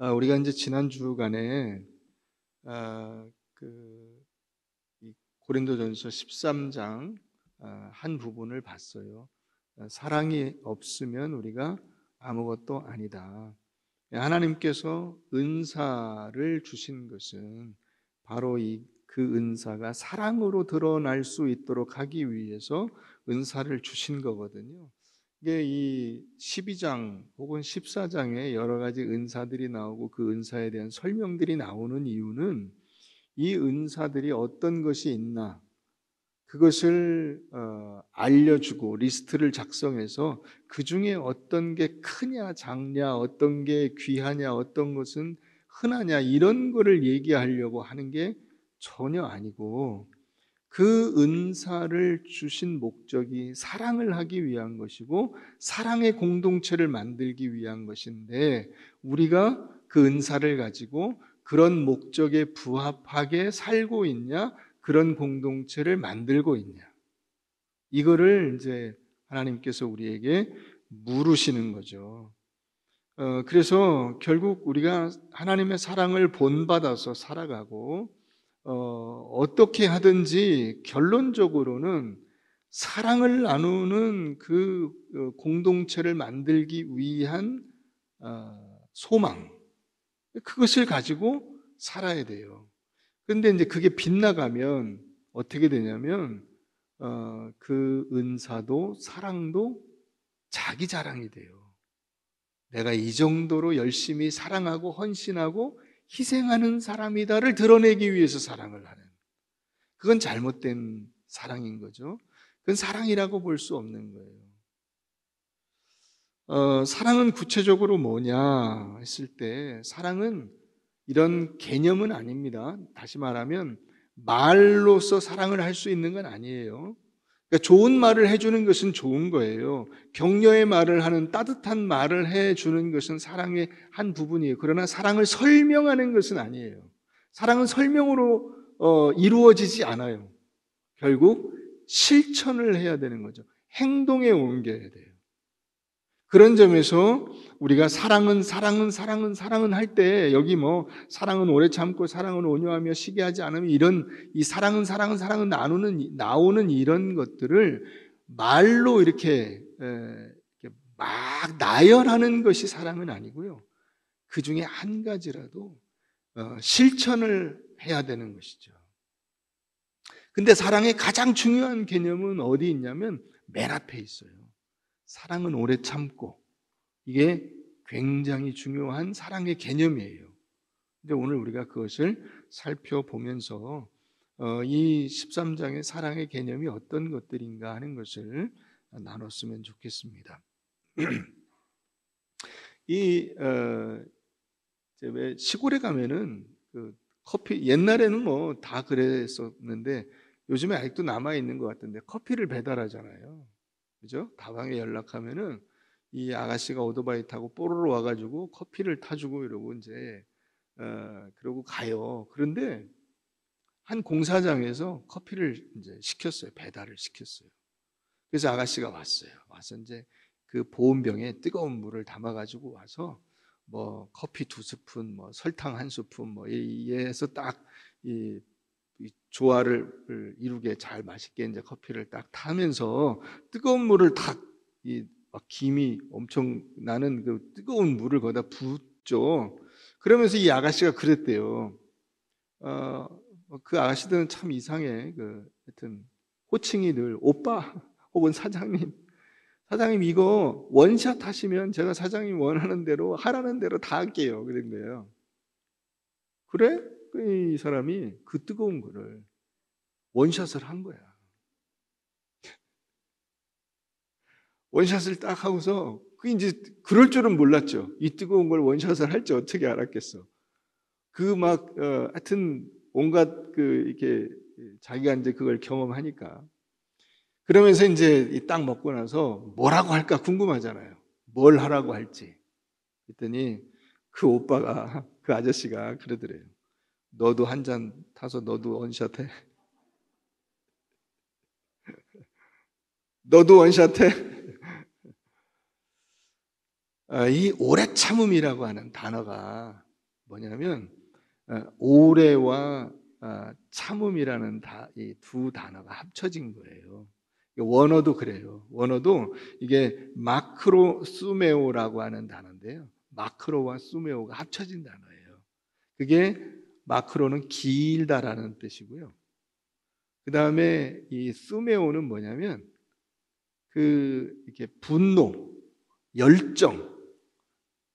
우리가 이제 지난 주간에 이 고린도전서 13장 한 부분을 봤어요. 사랑이 없으면 우리가 아무것도 아니다. 하나님께서 은사를 주신 것은 바로 그 은사가 사랑으로 드러날 수 있도록 하기 위해서 은사를 주신 거거든요. 이게 이 12장 혹은 14장에 여러 가지 은사들이 나오고 그 은사에 대한 설명들이 나오는 이유는 이 은사들이 어떤 것이 있나 그것을 알려주고 리스트를 작성해서 그 중에 어떤 게 크냐 작냐, 어떤 게 귀하냐, 어떤 것은 흔하냐, 이런 거를 얘기하려고 하는 게 전혀 아니고, 그 은사를 주신 목적이 사랑을 하기 위한 것이고 사랑의 공동체를 만들기 위한 것인데, 우리가 그 은사를 가지고 그런 목적에 부합하게 살고 있냐, 그런 공동체를 만들고 있냐, 이거를 이제 하나님께서 우리에게 물으시는 거죠. 그래서 결국 우리가 하나님의 사랑을 본받아서 살아가고 어떻게 하든지 결론적으로는 사랑을 나누는 그 공동체를 만들기 위한 소망, 그것을 가지고 살아야 돼요. 그런데 이제 그게 빗나가면 어떻게 되냐면 그 은사도 사랑도 자기 자랑이 돼요. 내가 이 정도로 열심히 사랑하고 헌신하고 희생하는 사람이다를 드러내기 위해서 사랑을 하는, 그건 잘못된 사랑인 거죠. 그건 사랑이라고 볼 수 없는 거예요. 사랑은 구체적으로 뭐냐 했을 때, 사랑은 이런 개념은 아닙니다. 다시 말하면 말로써 사랑을 할 수 있는 건 아니에요. 그러니까 좋은 말을 해주는 것은 좋은 거예요. 격려의 말을 하는, 따뜻한 말을 해주는 것은 사랑의 한 부분이에요. 그러나 사랑을 설명하는 것은 아니에요. 사랑은 설명으로 이루어지지 않아요. 결국 실천을 해야 되는 거죠. 행동에 옮겨야 돼요. 그런 점에서 우리가 사랑은 할 때, 여기 뭐 사랑은 오래 참고 사랑은 온유하며 시기하지 않으면, 이런 이 사랑은 나오는 이런 것들을 말로 이렇게 막 나열하는 것이 사랑은 아니고요. 그 중에 한 가지라도 실천을 해야 되는 것이죠. 근데 사랑의 가장 중요한 개념은 어디 있냐면 맨 앞에 있어요. 사랑은 오래 참고, 이게 굉장히 중요한 사랑의 개념이에요. 근데 오늘 우리가 그것을 살펴보면서 이 13장의 사랑의 개념이 어떤 것들인가 하는 것을 나눴으면 좋겠습니다. 왜 시골에 가면은 그 커피, 옛날에는 뭐 다 그랬었는데 요즘에 아직도 남아 있는 것 같은데, 커피를 배달하잖아요. 그죠? 다방에 연락하면은 이 아가씨가 오토바이 타고 뽀로로 와가지고 커피를 타주고 이러고 이제 그러고 가요. 그런데 한 공사장에서 커피를 이제 시켰어요. 배달을 시켰어요. 그래서 아가씨가 왔어요. 와서 이제 그 보온병에 뜨거운 물을 담아가지고 와서 뭐 커피 2스푼, 뭐 설탕 1스푼, 뭐 이해해서 딱 이 조화를 이루게 잘 맛있게 이제 커피를 딱 타면서 뜨거운 물을 막 김이 엄청 나는 그 뜨거운 물을 거기다 붓죠. 그러면서 이 아가씨가 그랬대요. 그 아가씨들은 참 이상해. 하여튼 호칭이 늘 오빠 혹은 사장님. 사장님 이거 원샷 하시면 제가 사장님 원하는 대로 하라는 대로 다 할게요. 그런 거예요. 그래? 이 사람이 그 뜨거운 거를 원샷을 한 거야. 원샷을 딱 하고서, 그 이제 그럴 줄은 몰랐죠. 이 뜨거운 걸 원샷을 할지 어떻게 알았겠어. 하여튼 온갖 이렇게 자기가 이제 그걸 경험하니까. 그러면서 이제 딱 먹고 나서 뭐라고 할까 궁금하잖아요. 뭘 하라고 할지. 그랬더니 그 오빠가, 그 아저씨가 그러더래요. 너도 한 잔 타서 너도 원샷해. 너도 원샷해. 이 오래 참음이라고 하는 단어가 뭐냐면 오래와 참음이라는 이 두 단어가 합쳐진 거예요. 원어도 그래요. 원어도 이게 마크로 수메오라고 하는 단어인데요. 마크로와 수메오가 합쳐진 단어예요. 그게 마크로는 길다라는 뜻이고요. 그 다음에 이 수메오는 뭐냐면 이렇게 분노, 열정,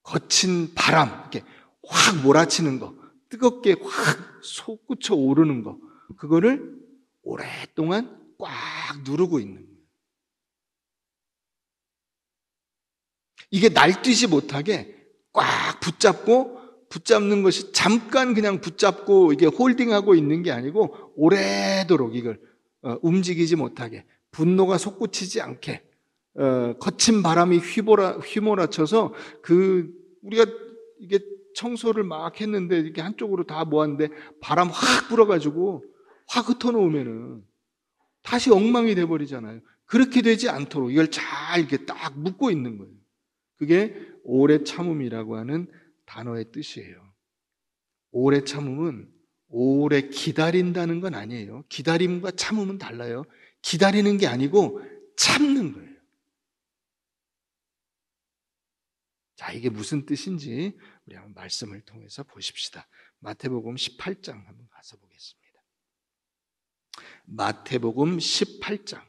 거친 바람, 이렇게 확 몰아치는 거, 뜨겁게 확 솟구쳐 오르는 거, 그거를 오랫동안 꽉 누르고 있는 거예요. 이게 날뛰지 못하게 꽉 붙잡는 것이 잠깐 그냥 붙잡고 이게 홀딩하고 있는 게 아니고 오래도록 이걸 움직이지 못하게, 분노가 솟구치지 않게, 거친 바람이 휘몰아쳐서 우리가 이게 청소를 막 했는데 이렇게 한쪽으로 다 모았는데 바람 확 불어가지고 확 흩어놓으면은 다시 엉망이 돼버리잖아요. 그렇게 되지 않도록 이걸 잘 이렇게 딱 묶고 있는 거예요. 그게 오래 참음이라고 하는 단어의 뜻이에요. 오래 참음은 오래 기다린다는 건 아니에요. 기다림과 참음은 달라요. 기다리는 게 아니고 참는 거예요. 자, 이게 무슨 뜻인지 우리 한번 말씀을 통해서 보십시다. 마태복음 18장 한번 가서 보겠습니다. 마태복음 18장.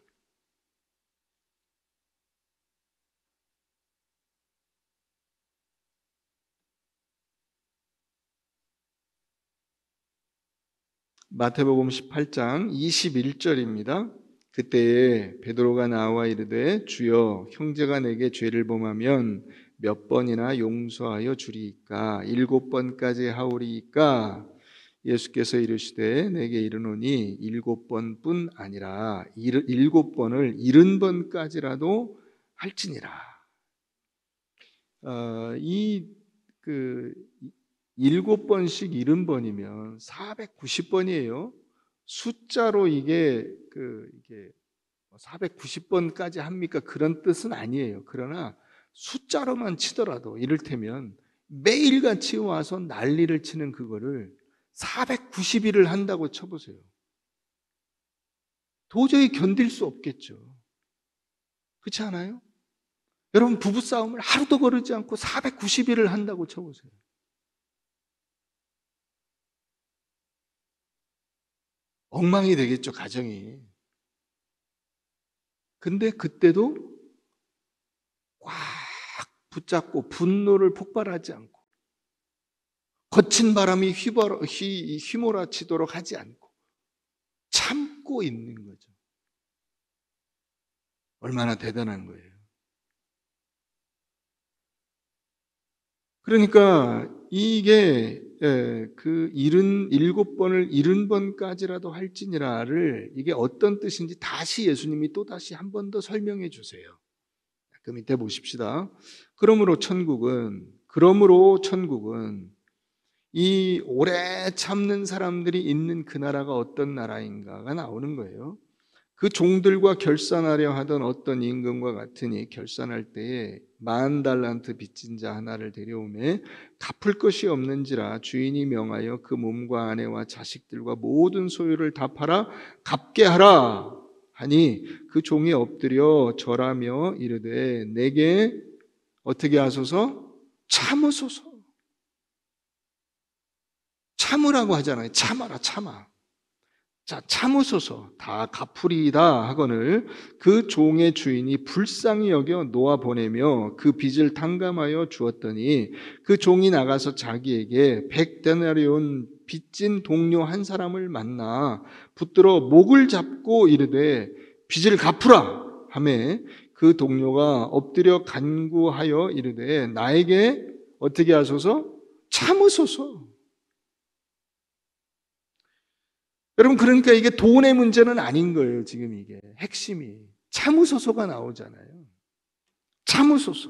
마태복음 18장 21절입니다. 그때에 베드로가 나와 이르되 주여 형제가 내게 죄를 범하면 몇 번이나 용서하여 주리이까? 7번까지 하오리이까? 예수께서 이르시되 내게 이르노니 7번뿐 아니라 7번을 70번까지라도 할지니라. 이 7번씩 70번이면 490번이에요. 숫자로 이게 490번까지 합니까? 그런 뜻은 아니에요. 그러나 숫자로만 치더라도 이를테면 매일같이 와서 난리를 치는 그거를 490일을 한다고 쳐보세요. 도저히 견딜 수 없겠죠. 그렇지 않아요? 여러분 부부싸움을 하루도 거르지 않고 490일을 한다고 쳐보세요. 엉망이 되겠죠, 가정이. 근데 그때도 꽉 붙잡고 분노를 폭발하지 않고 거친 바람이 휘몰아치도록 하지 않고 참고 있는 거죠. 얼마나 대단한 거예요. 그러니까 이게 그 77번을 70번까지라도 할지니라를 이게 어떤 뜻인지 다시 예수님이 또 다시 한 번 더 설명해 주세요. 그 밑에 보십시다. 그러므로 천국은 이 오래 참는 사람들이 있는 그 나라가 어떤 나라인가가 나오는 거예요. 그 종들과 결산하려 하던 어떤 임금과 같으니 결산할 때에 10,000달란트 빚진 자 하나를 데려오매 갚을 것이 없는지라 주인이 명하여 그 몸과 아내와 자식들과 모든 소유를 다 팔아 갚게 하라 하니 그 종이 엎드려 절하며 이르되 내게 어떻게 하소서? 참으소서. 참으라고 하잖아요. 참아라, 참아. 자, 참으소서 다 갚으리이다 하거늘 그 종의 주인이 불쌍히 여겨 놓아 보내며 그 빚을 탕감하여 주었더니 그 종이 나가서 자기에게 100데나리온 빚진 동료 한 사람을 만나 붙들어 목을 잡고 이르되 빚을 갚으라 하매 그 동료가 엎드려 간구하여 이르되 나에게 어떻게 하소서? 참으소서. 여러분, 그러니까 이게 돈의 문제는 아닌 거예요. 지금 이게 핵심이 참으소서가 나오잖아요. 참으소서.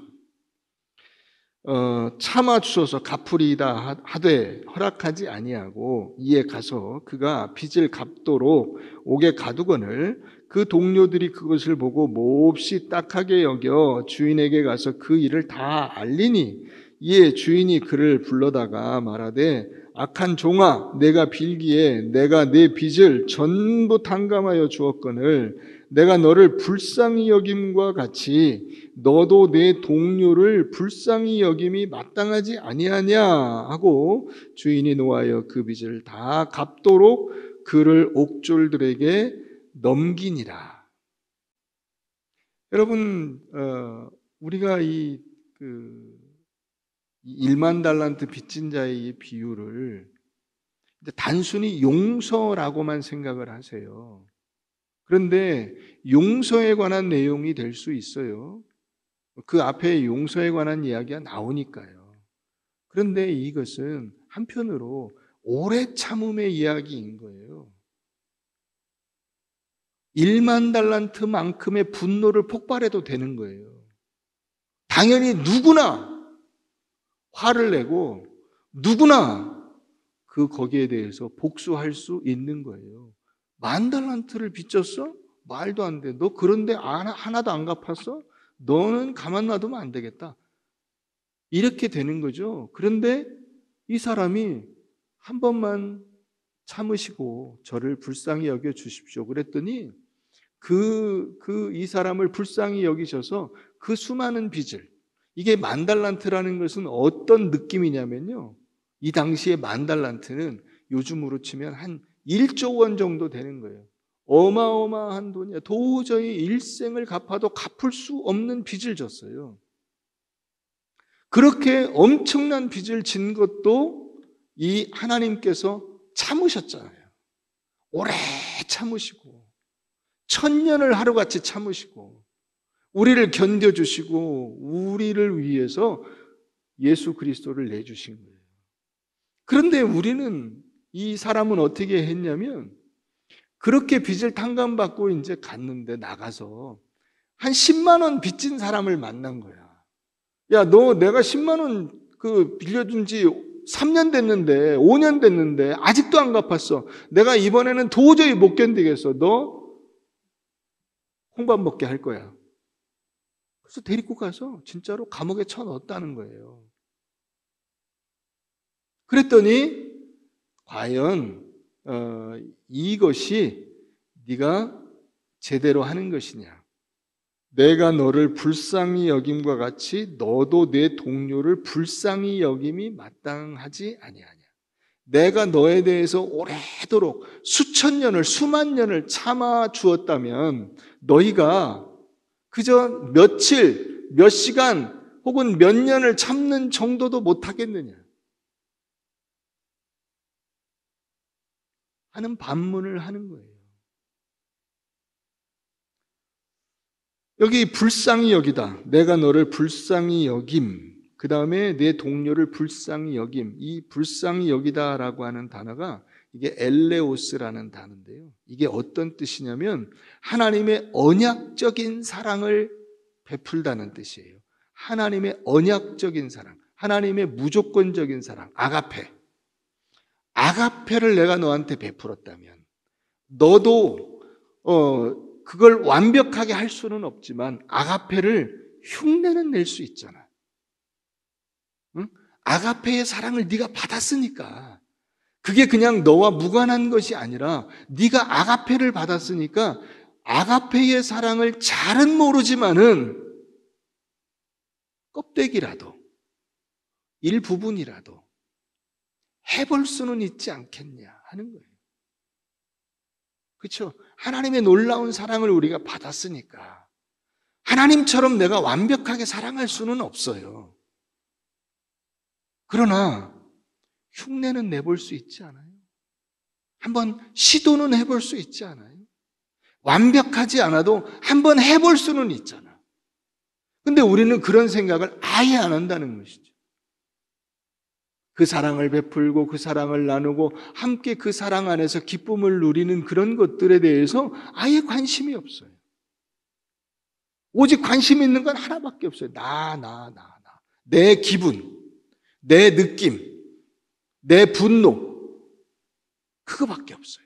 참아주소서 갚으리이다 하되 허락하지 아니하고 이에 가서 그가 빚을 갚도록 옥에 가두거늘 그 동료들이 그것을 보고 몹시 딱하게 여겨 주인에게 가서 그 일을 다 알리니 이에 주인이 그를 불러다가 말하되 악한 종아 내가 빌기에 내가 내 빚을 전부 탕감하여 주었거늘 내가 너를 불쌍히 여김과 같이 너도 내 동료를 불쌍히 여김이 마땅하지 아니하냐 하고 주인이 노하여 그 빚을 다 갚도록 그를 옥졸들에게 넘기니라. 여러분, 우리가 이 1만 달란트 빚진 자의 이 비유를 단순히 용서라고만 생각을 하세요. 그런데 용서에 관한 내용이 될 수 있어요. 그 앞에 용서에 관한 이야기가 나오니까요. 그런데 이것은 한편으로 오래 참음의 이야기인 거예요. 1만 달란트만큼의 분노를 폭발해도 되는 거예요. 당연히 누구나 화를 내고 누구나 거기에 대해서 복수할 수 있는 거예요. 10,000달란트를 빚졌어? 말도 안 돼. 너 그런데 하나도 안 갚았어? 너는 가만 놔두면 안 되겠다. 이렇게 되는 거죠. 그런데 이 사람이 한 번만 참으시고 저를 불쌍히 여겨 주십시오. 그랬더니 이 사람을 불쌍히 여기셔서 그 수많은 빚을, 이게 10,000달란트라는 것은 어떤 느낌이냐면요. 이 당시에 10,000달란트는 요즘으로 치면 한 1조 원 정도 되는 거예요. 어마어마한 돈이야. 도저히 일생을 갚아도 갚을 수 없는 빚을 졌어요. 그렇게 엄청난 빚을 진 것도 이 하나님께서 참으셨잖아요. 오래 참으시고 1000년을 하루같이 참으시고 우리를 견뎌주시고 우리를 위해서 예수 그리스도를 내주신 거예요. 그런데 우리는, 이 사람은 어떻게 했냐면 그렇게 빚을 탕감받고 이제 갔는데 나가서 한 10만 원 빚진 사람을 만난 거야. 야, 너 내가 10만 원 빌려준 지 3년 됐는데 5년 됐는데 아직도 안 갚았어. 내가 이번에는 도저히 못 견디겠어. 너 홍밥 먹게 할 거야. 그래서 데리고 가서 진짜로 감옥에 쳐넣었다는 거예요. 그랬더니 과연 이것이 네가 제대로 하는 것이냐? 내가 너를 불쌍히 여김과 같이 너도 내 동료를 불쌍히 여김이 마땅하지 아니하냐? 내가 너에 대해서 오래도록 수천 년을 수만 년을 참아 주었다면 너희가 그저 며칠, 몇 시간 혹은 몇 년을 참는 정도도 못하겠느냐 하는 반문을 하는 거예요. 여기 불쌍히 여기다. 내가 너를 불쌍히 여김. 그 다음에 내 동료를 불쌍히 여김. 이 불쌍히 여기다라고 하는 단어가 이게 엘레오스라는 단어인데요. 이게 어떤 뜻이냐면 하나님의 언약적인 사랑을 베풀다는 뜻이에요. 하나님의 언약적인 사랑, 하나님의 무조건적인 사랑, 아가페. 아가페를 내가 너한테 베풀었다면 너도 그걸 완벽하게 할 수는 없지만 아가페를 흉내는 낼 수 있잖아. 응? 아가페의 사랑을 네가 받았으니까 그게 그냥 너와 무관한 것이 아니라 네가 아가페를 받았으니까 아가페의 사랑을 잘은 모르지만은 껍데기라도 일부분이라도 해볼 수는 있지 않겠냐 하는 거예요. 그렇죠? 하나님의 놀라운 사랑을 우리가 받았으니까 하나님처럼 내가 완벽하게 사랑할 수는 없어요. 그러나 흉내는 내볼 수 있지 않아요? 한번 시도는 해볼 수 있지 않아요? 완벽하지 않아도 한번 해볼 수는 있잖아. 근데 우리는 그런 생각을 아예 안 한다는 것이죠. 그 사랑을 베풀고 그 사랑을 나누고 함께 그 사랑 안에서 기쁨을 누리는 그런 것들에 대해서 아예 관심이 없어요. 오직 관심 있는 건 하나밖에 없어요. 나. 내 기분, 내 느낌, 내 분노. 그거밖에 없어요.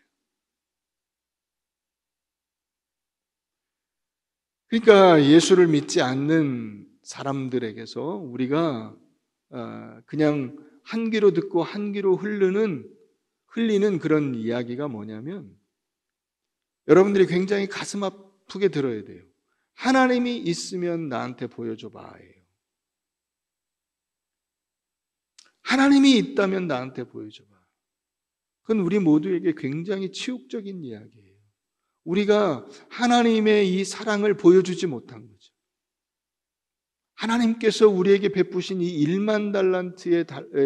그러니까 예수를 믿지 않는 사람들에게서 우리가 그냥 한 귀로 듣고 한 귀로 흘리는 그런 이야기가 뭐냐면 여러분들이 굉장히 가슴 아프게 들어야 돼요. 하나님이 있으면 나한테 보여줘봐예요. 하나님이 있다면 나한테 보여줘봐. 그건 우리 모두에게 굉장히 치욕적인 이야기예요. 우리가 하나님의 이 사랑을 보여주지 못한 거죠. 하나님께서 우리에게 베푸신 이 1만 달란트의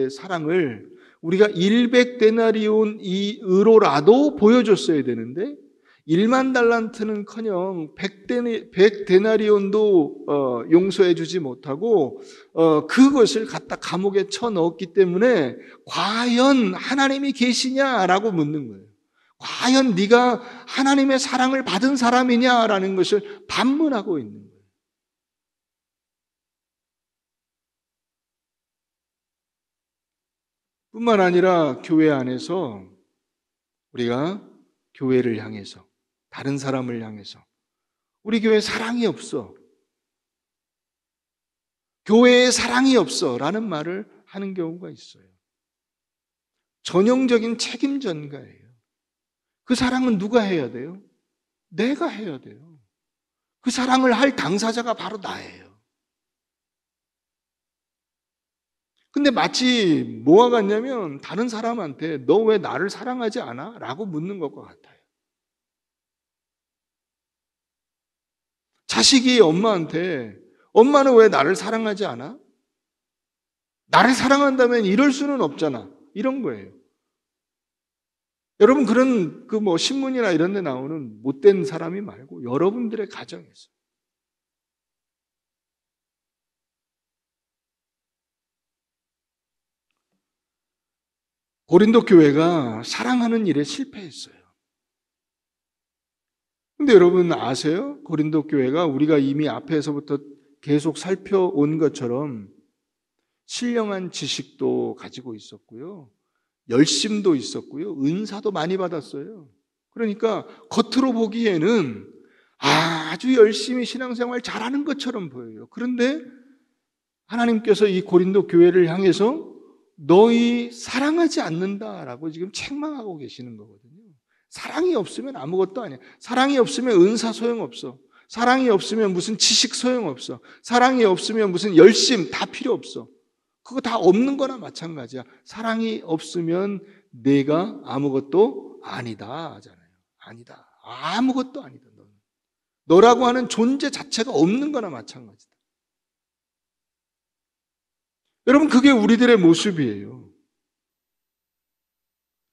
사랑을 우리가 100데나리온 이 의로라도 보여줬어야 되는데 1만 달란트는커녕 100데나리온도 용서해 주지 못하고 그것을 갖다 감옥에 쳐넣었기 때문에 과연 하나님이 계시냐라고 묻는 거예요. 과연 네가 하나님의 사랑을 받은 사람이냐라는 것을 반문하고 있는 거예요. 뿐만 아니라 교회 안에서 우리가 교회를 향해서 다른 사람을 향해서 우리 교회에 사랑이 없어. 교회에 사랑이 없어 라는 말을 하는 경우가 있어요. 전형적인 책임 전가예요. 그 사랑은 누가 해야 돼요? 내가 해야 돼요. 그 사랑을 할 당사자가 바로 나예요. 근데 마치 뭐가 같냐면 다른 사람한테 너 왜 나를 사랑하지 않아? 라고 묻는 것과 같아요. 자식이 엄마한테 엄마는 왜 나를 사랑하지 않아? 나를 사랑한다면 이럴 수는 없잖아. 이런 거예요. 여러분 그런 신문이나 이런 데 나오는 못된 사람이 말고 여러분들의 가정에서 고린도 교회가 사랑하는 일에 실패했어요. 근데 여러분 아세요? 고린도 교회가 우리가 이미 앞에서부터 계속 살펴온 것처럼 신령한 지식도 가지고 있었고요. 열심도 있었고요. 은사도 많이 받았어요. 그러니까 겉으로 보기에는 아주 열심히 신앙생활 잘하는 것처럼 보여요. 그런데 하나님께서 이 고린도 교회를 향해서 너희 사랑하지 않는다라고 지금 책망하고 계시는 거거든요. 사랑이 없으면 아무것도 아니야. 사랑이 없으면 은사 소용없어. 사랑이 없으면 무슨 지식 소용없어. 사랑이 없으면 무슨 열심 다 필요 없어. 그거 다 없는 거나 마찬가지야. 사랑이 없으면 내가 아무것도 아니다 하잖아요. 아니다. 아무것도 아니다. 너라고 하는 존재 자체가 없는 거나 마찬가지다. 여러분 그게 우리들의 모습이에요.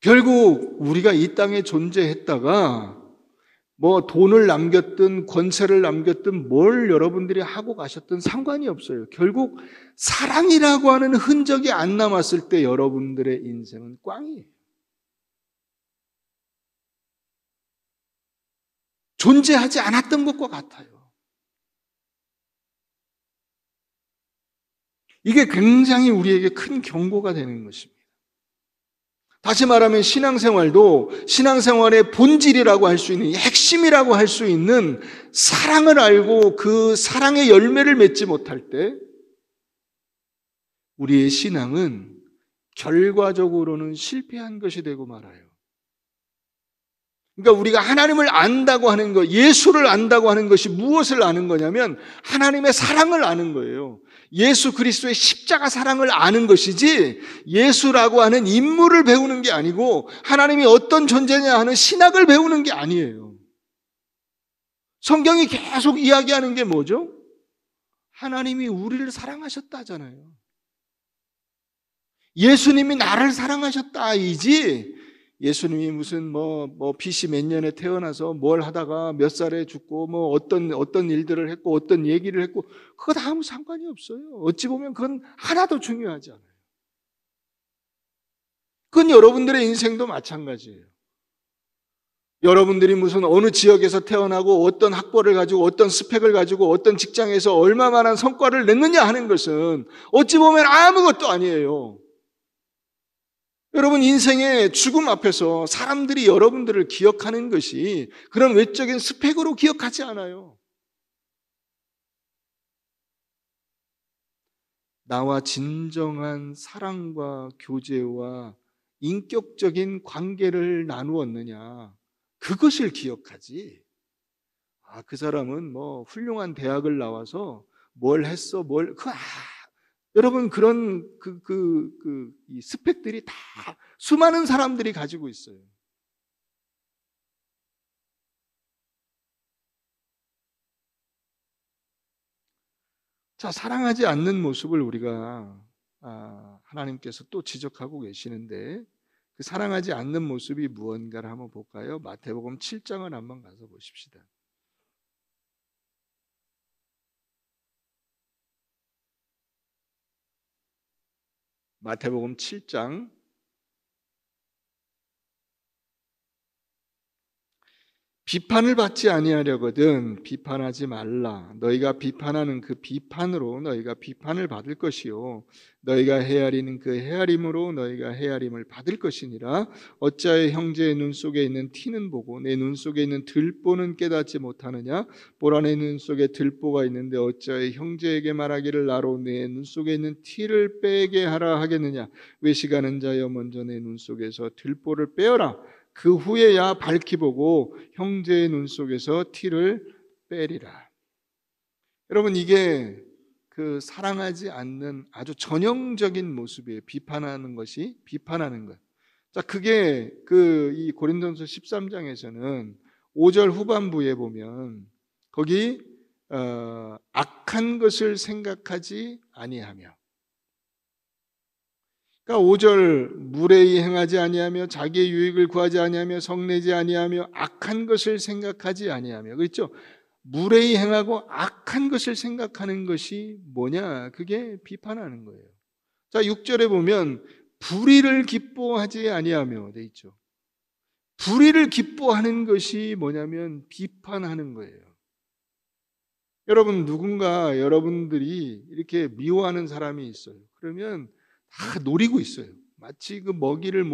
결국 우리가 이 땅에 존재했다가 돈을 남겼든 권세를 남겼든 뭘 여러분들이 하고 가셨든 상관이 없어요. 결국 사랑이라고 하는 흔적이 안 남았을 때 여러분들의 인생은 꽝이에요. 존재하지 않았던 것과 같아요. 이게 굉장히 우리에게 큰 경고가 되는 것입니다. 다시 말하면 신앙생활도 신앙생활의 본질이라고 할 수 있는, 핵심이라고 할 수 있는 사랑을 알고 그 사랑의 열매를 맺지 못할 때 우리의 신앙은 결과적으로는 실패한 것이 되고 말아요. 그러니까 우리가 하나님을 안다고 하는 것, 예수를 안다고 하는 것이 무엇을 아는 거냐면 하나님의 사랑을 아는 거예요. 예수 그리스도의 십자가 사랑을 아는 것이지 예수라고 하는 인물을 배우는 게 아니고 하나님이 어떤 존재냐 하는 신학을 배우는 게 아니에요. 성경이 계속 이야기하는 게 뭐죠? 하나님이 우리를 사랑하셨다잖아요. 예수님이 나를 사랑하셨다이지 예수님이 무슨 BC 몇 년에 태어나서 뭘 하다가 몇 살에 죽고 어떤 일들을 했고 어떤 얘기를 했고 그거 다 아무 상관이 없어요. 어찌 보면 그건 하나도 중요하지 않아요. 그건 여러분들의 인생도 마찬가지예요. 여러분들이 무슨 어느 지역에서 태어나고 어떤 학벌을 가지고 어떤 스펙을 가지고 어떤 직장에서 얼마만한 성과를 냈느냐 하는 것은 어찌 보면 아무것도 아니에요. 여러분 인생의 죽음 앞에서 사람들이 여러분들을 기억하는 것이 그런 외적인 스펙으로 기억하지 않아요. 나와 진정한 사랑과 교제와 인격적인 관계를 나누었느냐, 그것을 기억하지. 그 사람은 뭐 훌륭한 대학을 나와서 뭘 했어, 여러분 그런 이 스펙들이 다 수많은 사람들이 가지고 있어요. 자, 사랑하지 않는 모습을 우리가 하나님께서 또 지적하고 계시는데, 그 사랑하지 않는 모습이 무언가를 한번 볼까요? 마태복음 7장을 한번 가서 보십시다. 마태복음 7장 비판을 받지 아니하려거든 비판하지 말라. 너희가 비판하는 그 비판으로 너희가 비판을 받을 것이요 너희가 헤아리는 그 헤아림으로 너희가 헤아림을 받을 것이니라. 어찌하여 형제의 눈 속에 있는 티는 보고 내 눈 속에 있는 들보는 깨닫지 못하느냐. 보라, 내 눈 속에 들보가 있는데 어찌하여 형제에게 말하기를 나로 내 눈 속에 있는 티를 빼게 하라 하겠느냐. 외식하는 자여, 먼저 내 눈 속에서 들보를 빼어라. 그 후에야 밝히 보고 형제의 눈 속에서 티를 빼리라. 여러분, 이게 그 사랑하지 않는 아주 전형적인 모습이에요. 비판하는 것. 자, 그게 이 고린도전서 13장에서는 5절 후반부에 보면 거기 악한 것을 생각하지 아니하며, 그러니까 5절 무례히 행하지 아니하며 자기의 유익을 구하지 아니하며 성내지 아니하며 악한 것을 생각하지 아니하며, 그렇죠? 무례히 행하고 악한 것을 생각하는 것이 뭐냐? 그게 비판하는 거예요. 자, 6절에 보면 불의를 기뻐하지 아니하며 돼 있죠. 불의를 기뻐하는 것이 뭐냐면 비판하는 거예요. 여러분, 누군가 여러분들이 이렇게 미워하는 사람이 있어요. 그러면 다 노리고 있어요. 마치 그 먹이를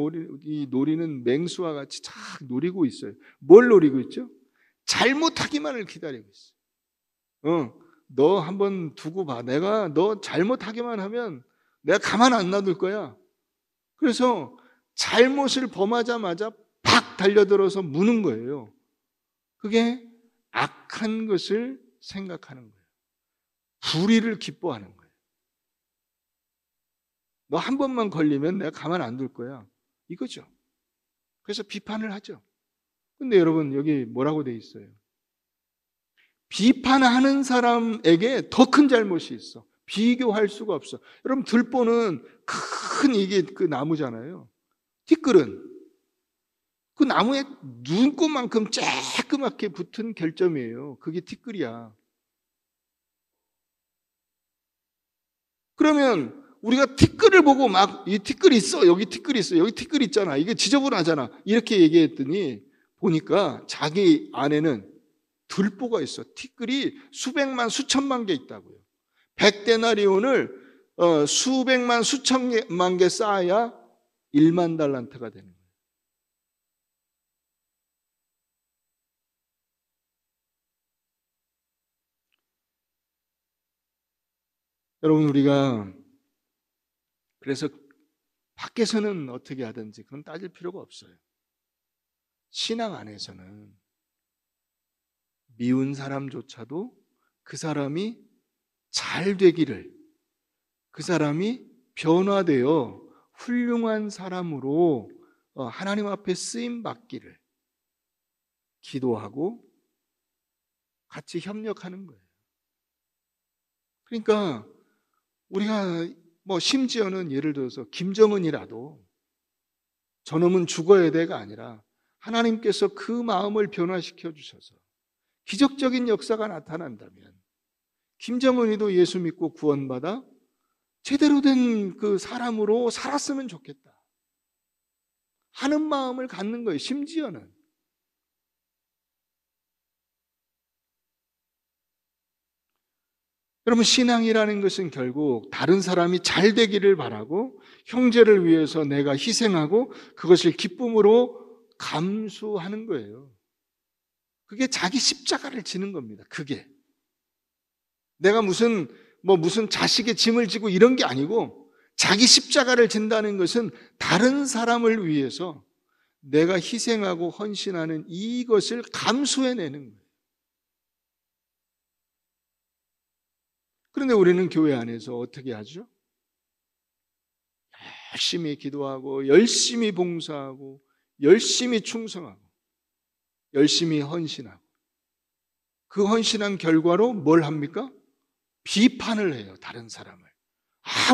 노리는 맹수와 같이 다 노리고 있어요. 뭘 노리고 있죠? 잘못하기만을 기다리고 있어요. 너 한번 두고 봐. 내가 너 잘못하기만 하면 내가 가만 안 놔둘 거야. 그래서 잘못을 범하자마자 팍 달려들어서 무는 거예요. 그게 악한 것을 생각하는 거예요. 불의를 기뻐하는 거예요. 너 한 번만 걸리면 내가 가만 안 둘 거야. 이거죠. 그래서 비판을 하죠. 근데 여러분, 여기 뭐라고 돼 있어요? 비판하는 사람에게 더 큰 잘못이 있어. 비교할 수가 없어. 여러분, 들보는 큰 이게 그 나무잖아요. 티끌은 그 나무에 눈곱만큼 쬐끄맣게 붙은 결점이에요. 그게 티끌이야. 그러면 우리가 티끌을 보고 막 이 티끌이 있어, 여기 티끌이 있어, 여기 티끌이 있잖아, 이게 지저분하잖아, 이렇게 얘기했더니 보니까 자기 안에는 들보가 있어. 티끌이 수백만 수천만 개 있다고요. 100데나리온을 수백만 수천만 개 쌓아야 1만 달란트가 되는 거예요. 여러분, 우리가 그래서 밖에서는 어떻게 하든지 그건 따질 필요가 없어요. 신앙 안에서는 미운 사람조차도 그 사람이 잘 되기를, 그 사람이 변화되어 훌륭한 사람으로 하나님 앞에 쓰임 받기를 기도하고 같이 협력하는 거예요. 그러니까 우리가 뭐 심지어는 예를 들어서 김정은이라도 저놈은 죽어야 돼가 아니라 하나님께서 그 마음을 변화시켜 주셔서 기적적인 역사가 나타난다면 김정은이도 예수 믿고 구원받아 제대로 된 그 사람으로 살았으면 좋겠다 하는 마음을 갖는 거예요. 심지어는 여러분, 신앙이라는 것은 결국 다른 사람이 잘 되기를 바라고 형제를 위해서 내가 희생하고 그것을 기쁨으로 감수하는 거예요. 그게 자기 십자가를 지는 겁니다. 그게 내가 무슨 뭐 무슨 자식의 짐을 지고 이런 게 아니고 자기 십자가를 진다는 것은 다른 사람을 위해서 내가 희생하고 헌신하는 이것을 감수해내는 거예요. 그런데 우리는 교회 안에서 어떻게 하죠? 열심히 기도하고 열심히 봉사하고 열심히 충성하고 열심히 헌신하고 그 헌신한 결과로 뭘 합니까? 비판을 해요. 다른 사람을.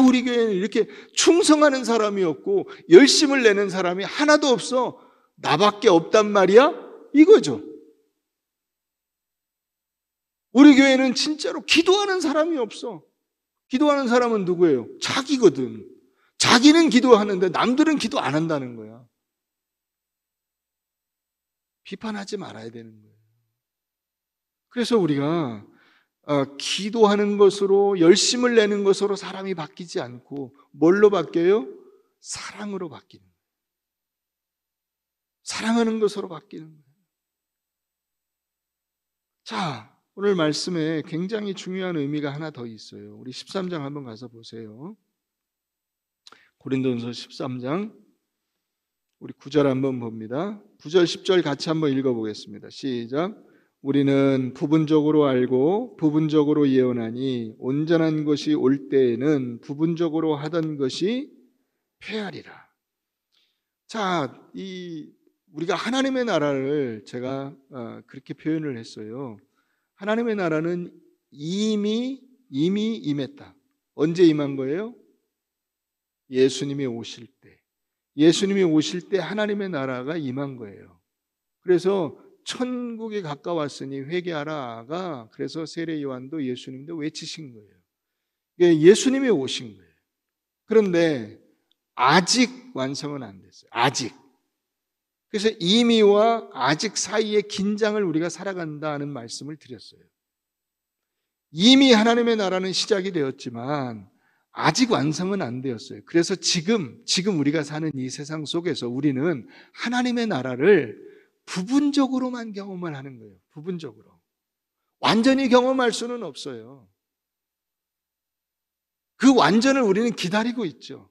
우리 교회는 이렇게 충성하는 사람이 없고 열심을 내는 사람이 하나도 없어. 나밖에 없단 말이야? 이거죠. 우리 교회는 진짜로 기도하는 사람이 없어. 기도하는 사람은 누구예요? 자기거든. 자기는 기도하는데 남들은 기도 안 한다는 거야. 비판하지 말아야 되는 거예요. 그래서 우리가 기도하는 것으로 열심을 내는 것으로 사람이 바뀌지 않고 뭘로 바뀌어요? 사랑으로 바뀌는 거예요. 사랑하는 것으로 바뀌는 거예요. 자, 오늘 말씀에 굉장히 중요한 의미가 하나 더 있어요. 우리 13장 한번 가서 보세요. 고린도전서 13장 우리 9절 한번 봅니다. 9절 10절 같이 한번 읽어보겠습니다. 시작. 우리는 부분적으로 알고 부분적으로 예언하니 온전한 것이 올 때에는 부분적으로 하던 것이 패하리라. 자, 우리가 하나님의 나라를 제가 그렇게 표현을 했어요. 하나님의 나라는 이미 임했다. 언제 임한 거예요? 예수님이 오실 때. 예수님이 오실 때 하나님의 나라가 임한 거예요. 그래서 천국이 가까웠으니 회개하라가 그래서 세례 요한도 예수님도 외치신 거예요. 예수님이 오신 거예요. 그런데 아직 완성은 안 됐어요. 아직. 그래서 이미와 아직 사이의 긴장을 우리가 살아간다는 말씀을 드렸어요. 이미 하나님의 나라는 시작이 되었지만 아직 완성은 안 되었어요. 그래서 지금 우리가 사는 이 세상 속에서 우리는 하나님의 나라를 부분적으로만 경험을 하는 거예요. 부분적으로. 완전히 경험할 수는 없어요. 그 완전을 우리는 기다리고 있죠.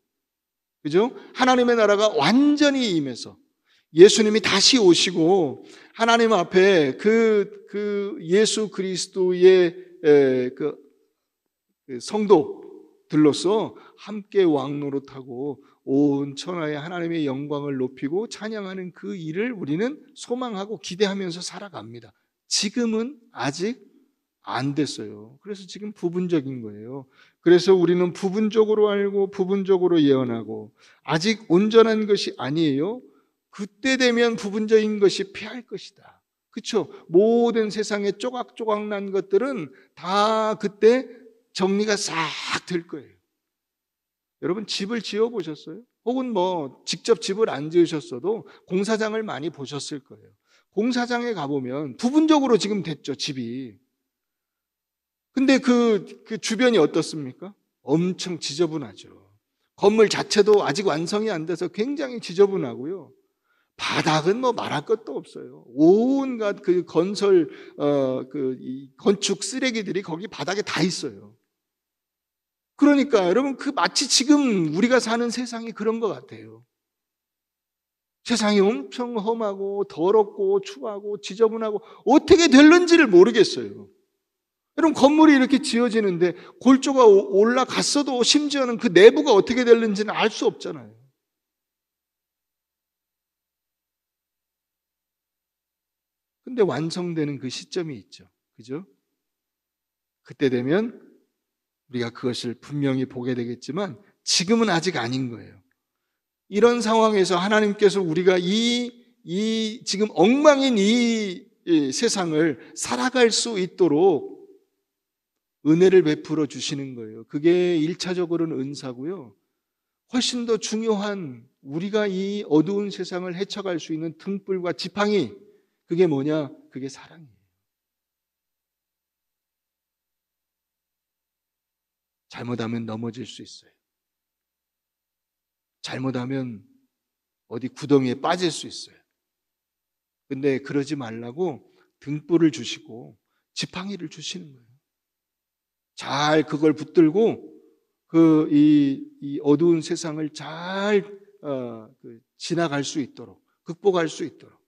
그죠? 하나님의 나라가 완전히 임해서 예수님이 다시 오시고 하나님 앞에 그 예수 그리스도의 그 성도들로서 함께 왕노릇하고 온 천하의 하나님의 영광을 높이고 찬양하는 그 일을 우리는 소망하고 기대하면서 살아갑니다. 지금은 아직 안 됐어요. 그래서 지금 부분적인 거예요. 그래서 우리는 부분적으로 알고 부분적으로 예언하고 아직 온전한 것이 아니에요. 그때 되면 부분적인 것이 패할 것이다. 그렇죠? 모든 세상에 조각조각 난 것들은 다 그때 정리가 싹 될 거예요. 여러분 집을 지어 보셨어요? 혹은 뭐 직접 집을 안 지으셨어도 공사장을 많이 보셨을 거예요. 공사장에 가보면 부분적으로 지금 됐죠, 집이. 근데 그 주변이 어떻습니까? 엄청 지저분하죠. 건물 자체도 아직 완성이 안 돼서 굉장히 지저분하고요. 바닥은 뭐 말할 것도 없어요. 온갖 그 건설, 이 건축 쓰레기들이 거기 바닥에 다 있어요. 그러니까 여러분 마치 지금 우리가 사는 세상이 그런 것 같아요. 세상이 엄청 험하고 더럽고 추하고 지저분하고 어떻게 될는지를 모르겠어요. 여러분 건물이 이렇게 지어지는데 골조가 올라갔어도 심지어는 그 내부가 어떻게 될는지는 알 수 없잖아요. 근데 완성되는 그 시점이 있죠. 그죠? 그때 되면 우리가 그것을 분명히 보게 되겠지만 지금은 아직 아닌 거예요. 이런 상황에서 하나님께서 우리가 지금 엉망인 이 세상을 살아갈 수 있도록 은혜를 베풀어 주시는 거예요. 그게 1차적으로는 은사고요. 훨씬 더 중요한 우리가 이 어두운 세상을 헤쳐갈 수 있는 등불과 지팡이, 그게 뭐냐? 그게 사랑이에요. 잘못하면 넘어질 수 있어요. 잘못하면 어디 구덩이에 빠질 수 있어요. 근데 그러지 말라고 등불을 주시고 지팡이를 주시는 거예요. 잘 그걸 붙들고 이 어두운 세상을 잘 지나갈 수 있도록, 극복할 수 있도록.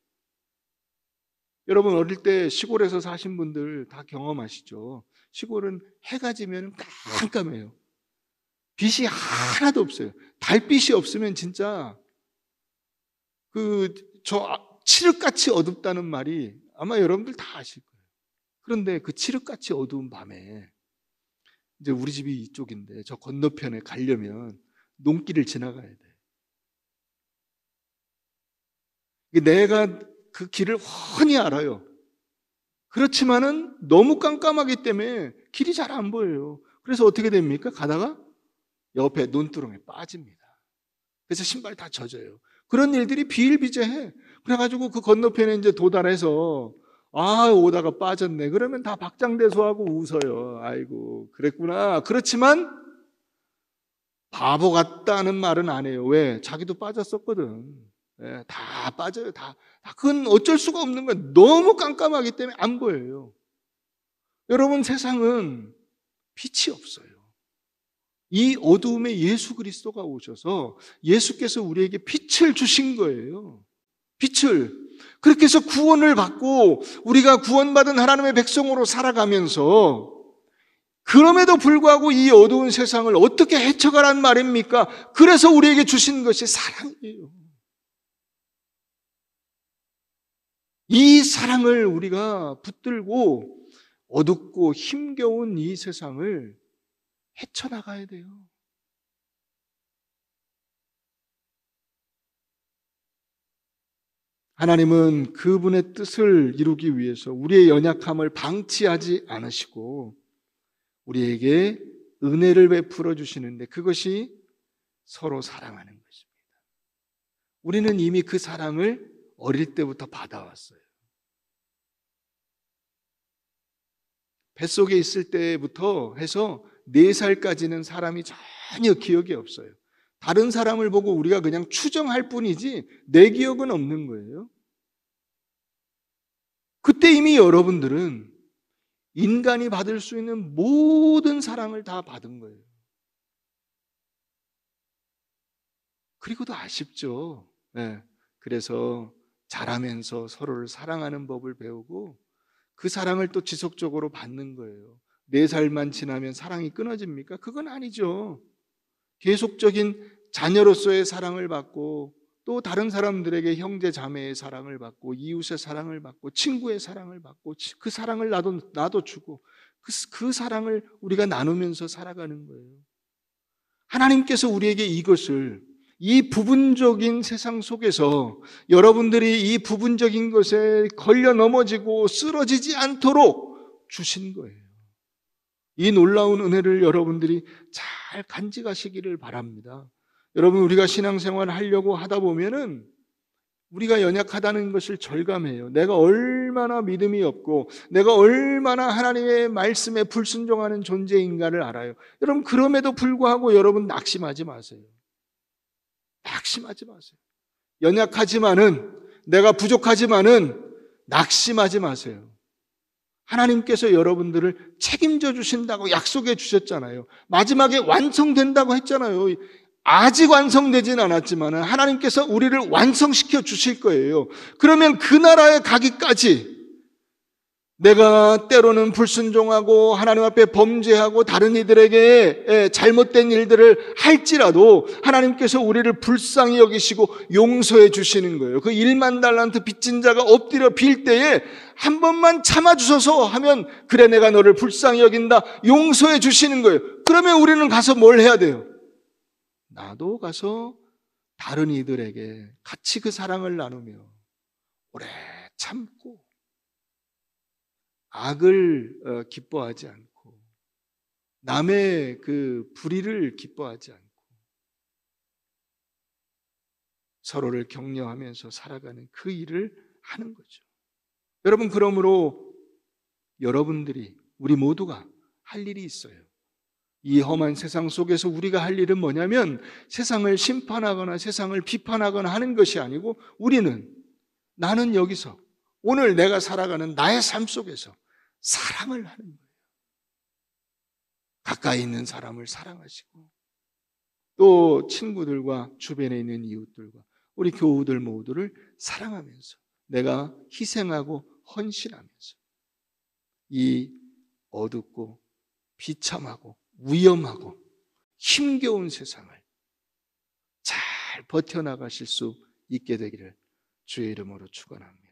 여러분 어릴 때 시골에서 사신 분들 다 경험하시죠? 시골은 해가 지면 깜깜해요. 빛이 하나도 없어요. 달빛이 없으면 진짜 칠흑같이 어둡다는 말이 아마 여러분들 다 아실 거예요. 그런데 그 칠흑같이 어두운 밤에 이제 우리 집이 이쪽인데 저 건너편에 가려면 농길을 지나가야 돼. 내가 그 길을 훤히 알아요. 그렇지만은 너무 깜깜하기 때문에 길이 잘 안 보여요. 그래서 어떻게 됩니까? 가다가 옆에 논두렁에 빠집니다. 그래서 신발이 다 젖어요. 그런 일들이 비일비재해. 그래가지고 그 건너편에 이제 도달해서 오다가 빠졌네. 그러면 다 박장대소하고 웃어요. 아이고, 그랬구나. 그렇지만 바보 같다는 말은 안 해요. 왜? 자기도 빠졌었거든. 네, 다 빠져요. 다. 그건 어쩔 수가 없는 거예요. 너무 깜깜하기 때문에 안 보여요. 여러분, 세상은 빛이 없어요. 이 어두움에 예수 그리스도가 오셔서 예수께서 우리에게 빛을 주신 거예요. 빛을. 그렇게 해서 구원을 받고 우리가 구원받은 하나님의 백성으로 살아가면서 그럼에도 불구하고 이 어두운 세상을 어떻게 헤쳐가란 말입니까? 그래서 우리에게 주신 것이 사랑이에요. 이 사랑을 우리가 붙들고 어둡고 힘겨운 이 세상을 헤쳐나가야 돼요. 하나님은 그분의 뜻을 이루기 위해서 우리의 연약함을 방치하지 않으시고 우리에게 은혜를 베풀어 주시는데 그것이 서로 사랑하는 것입니다. 우리는 이미 그 사랑을 어릴 때부터 받아왔어요. 뱃속에 있을 때부터 해서 4살까지는 사람이 전혀 기억이 없어요. 다른 사람을 보고 우리가 그냥 추정할 뿐이지 내 기억은 없는 거예요. 그때 이미 여러분들은 인간이 받을 수 있는 모든 사랑을 다 받은 거예요. 그리고도 아쉽죠. 네. 그래서 자라면서 서로를 사랑하는 법을 배우고 그 사랑을 또 지속적으로 받는 거예요. 4살만 지나면 사랑이 끊어집니까? 그건 아니죠. 계속적인 자녀로서의 사랑을 받고 또 다른 사람들에게 형제 자매의 사랑을 받고 이웃의 사랑을 받고 친구의 사랑을 받고 그 사랑을 나도 주고 그 사랑을 우리가 나누면서 살아가는 거예요. 하나님께서 우리에게 이것을 이 부분적인 세상 속에서 여러분들이 이 부분적인 것에 걸려 넘어지고 쓰러지지 않도록 주신 거예요. 이 놀라운 은혜를 여러분들이 잘 간직하시기를 바랍니다. 여러분, 우리가 신앙생활을 하려고 하다 보면은 우리가 연약하다는 것을 절감해요. 내가 얼마나 믿음이 없고 내가 얼마나 하나님의 말씀에 불순종하는 존재인가를 알아요. 여러분, 그럼에도 불구하고 여러분 낙심하지 마세요. 낙심하지 마세요. 연약하지만은 내가 부족하지만은 낙심하지 마세요. 하나님께서 여러분들을 책임져 주신다고 약속해 주셨잖아요. 마지막에 완성된다고 했잖아요. 아직 완성되진 않았지만 하나님께서 우리를 완성시켜 주실 거예요. 그러면 그 나라에 가기까지 내가 때로는 불순종하고 하나님 앞에 범죄하고 다른 이들에게 잘못된 일들을 할지라도 하나님께서 우리를 불쌍히 여기시고 용서해 주시는 거예요. 그 1만 달란트 빚진 자가 엎드려 빌 때에 한 번만 참아주셔서 하면 그래 내가 너를 불쌍히 여긴다 용서해 주시는 거예요. 그러면 우리는 가서 뭘 해야 돼요? 나도 가서 다른 이들에게 같이 그 사랑을 나누며 오래 참고 악을 기뻐하지 않고 남의 그 불의를 기뻐하지 않고 서로를 격려하면서 살아가는 그 일을 하는 거죠. 여러분, 그러므로 여러분들이 우리 모두가 할 일이 있어요. 이 험한 세상 속에서 우리가 할 일은 뭐냐면 세상을 심판하거나 세상을 비판하거나 하는 것이 아니고 나는 여기서 오늘 내가 살아가는 나의 삶 속에서 사랑을 하는 거예요. 가까이 있는 사람을 사랑하시고 또 친구들과 주변에 있는 이웃들과 우리 교우들 모두를 사랑하면서 내가 희생하고 헌신하면서 이 어둡고 비참하고 위험하고 힘겨운 세상을 잘 버텨나가실 수 있게 되기를 주의 이름으로 축원합니다.